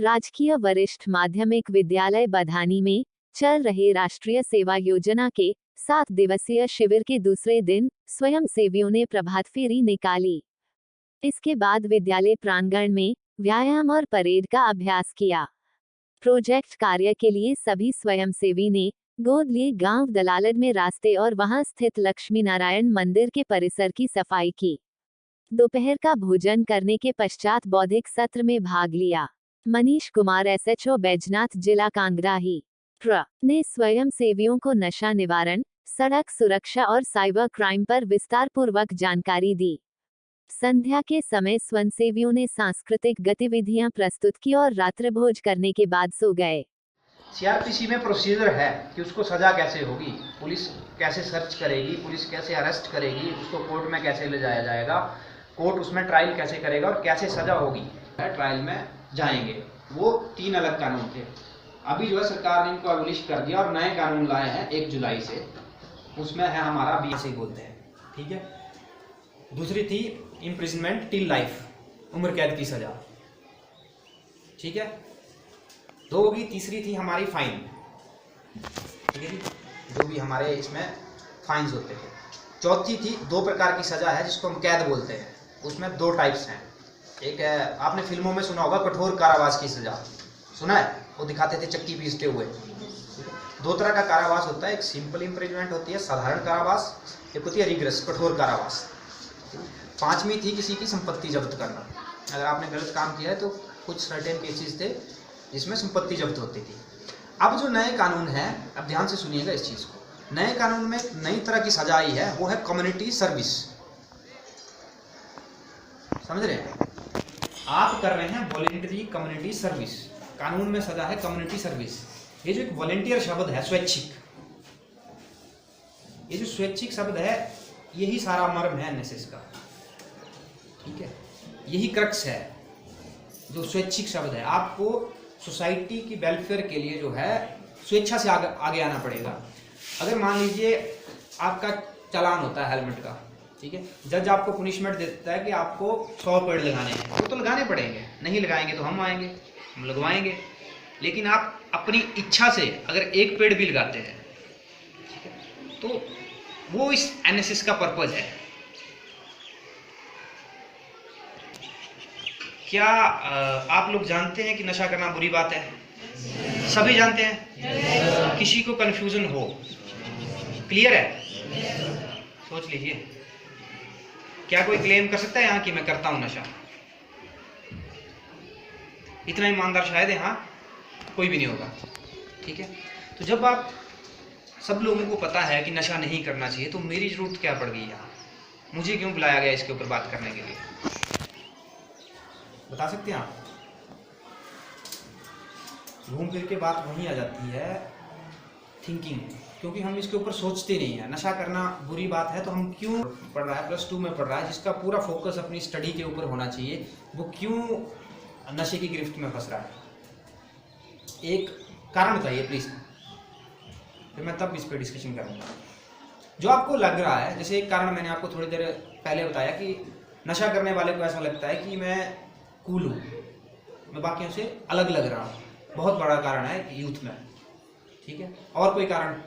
राजकीय वरिष्ठ माध्यमिक विद्यालय बधानी में चल रहे राष्ट्रीय सेवा योजना के 7 दिवसीय शिविर के दूसरे दिन स्वयंसेवियों ने प्रभात फेरी निकाली। इसके बाद विद्यालय प्रांगण में व्यायाम और परेड का अभ्यास किया। प्रोजेक्ट कार्य के लिए सभी स्वयंसेवी ने गोद लिए गांव दलालड में रास्ते और वहां स्थित लक्ष्मी नारायण मंदिर के परिसर की सफाई की। दोपहर का भोजन करने के पश्चात बौद्धिक सत्र में भाग लिया। मनीष कुमार SHO बैजनाथ जिला कांगराही ने स्वयंसेवियों को नशा निवारण, सड़क सुरक्षा और साइबर क्राइम पर विस्तार पूर्वक जानकारी दी। संध्या के समय स्वयंसेवियों ने सांस्कृतिक गतिविधियां प्रस्तुत की और रात्रिभोज करने के बाद सो गए। CRPC में प्रोसीजर है कि उसको सजा कैसे होगी, पुलिस कैसे सर्च करेगी, पुलिस कैसे अरेस्ट करेगी, उसको कोर्ट में कैसे ले जाया जाएगा, कोर्ट उसमें ट्रायल कैसे करेगा और कैसे सजा होगी। ट्रायल में जाएंगे, वो 3 अलग कानून थे। अभी जो है सरकार ने इनको अबॉलिश कर दिया और नए कानून लाए हैं 1 जुलाई से। उसमें है हमारा BSC बोलते हैं, ठीक है। दूसरी थी इम्प्रिजनमेंट टिल लाइफ, उम्र कैद की सजा, ठीक है। 2 होगी। तीसरी थी हमारी फाइन, ठीक है जी, जो भी हमारे इसमें फाइन्स होते थे। चौथी थी 2 प्रकार की सजा है जिसको हम कैद बोलते हैं। उसमें 2 टाइप्स हैं। एक है, आपने फिल्मों में सुना होगा कठोर कारावास की सजा, सुना है, वो दिखाते थे चक्की पीसते हुए। 2 तरह का कारावास होता है, एक सिंपल इम्प्रिजनमेंट होती है, साधारण कारावास, एक होती है रिग्रेस, कठोर कारावास। 5वीं थी किसी की संपत्ति जब्त करना। अगर आपने गलत काम किया है तो कुछ सर्टेन केसेस थे जिसमें संपत्ति जब्त होती थी। अब जो नए कानून है, अब ध्यान से सुनिएगा इस चीज को। नए कानून में नई तरह की सजा आई है, वो है कम्युनिटी सर्विस। समझ रहे हैं? आप कर रहे हैं वॉलंटरी कम्युनिटी सर्विस। कानून में सजा है कम्युनिटी सर्विस। ये जो एक वॉलंटियर शब्द है, स्वैच्छिक, ये जो स्वैच्छिक शब्द है, यही सारा मर्म है NSS का, ठीक है। यही क्रक्स है जो स्वैच्छिक शब्द है। आपको सोसाइटी की वेलफेयर के लिए जो है स्वेच्छा से आगे आना पड़ेगा। अगर मान लीजिए आपका चालान होता है हेलमेट का, ठीक है, जज आपको पनिशमेंट देता है कि आपको 100 पेड़ लगाने हैं, वो तो लगाने पड़ेंगे, नहीं लगाएंगे तो हम आएंगे, हम लगवाएंगे। लेकिन आप अपनी इच्छा से अगर 1 पेड़ भी लगाते हैं, ठीक है, तो वो इस NSS का पर्पज है। क्या आप लोग जानते हैं कि नशा करना बुरी बात है? सभी जानते हैं? किसी को कंफ्यूजन हो? क्लियर है? सोच लीजिए, क्या कोई क्लेम कर सकता है यहाँ कि मैं करता हूं नशा? इतना ईमानदार शायद है, हाँ, कोई भी नहीं होगा, ठीक है। तो जब आप सब लोगों को पता है कि नशा नहीं करना चाहिए, तो मेरी जरूरत क्या पड़ गई यहाँ? मुझे क्यों बुलाया गया इसके ऊपर बात करने के लिए? बता सकते हैं आप? घूम फिर के बात वहीं आ जाती है, थिंकिंग, क्योंकि हम इसके ऊपर सोचते नहीं है। नशा करना बुरी बात है तो हम क्यों पढ़ रहा है, +2 में पढ़ रहा है, जिसका पूरा फोकस अपनी स्टडी के ऊपर होना चाहिए, वो क्यों नशे की गिरफ्त में फंस रहा है? एक कारण बताइए प्लीज, फिर मैं तब इस पर डिस्कशन करूंगा। जो आपको लग रहा है, जैसे एक कारण मैंने आपको थोड़ी देर पहले बताया कि नशा करने वाले को ऐसा लगता है कि मैं कूल हूँ, मैं बाकियों से अलग लग रहा हूँ। बहुत बड़ा कारण है यूथ में, ठीक है। और कोई कारण?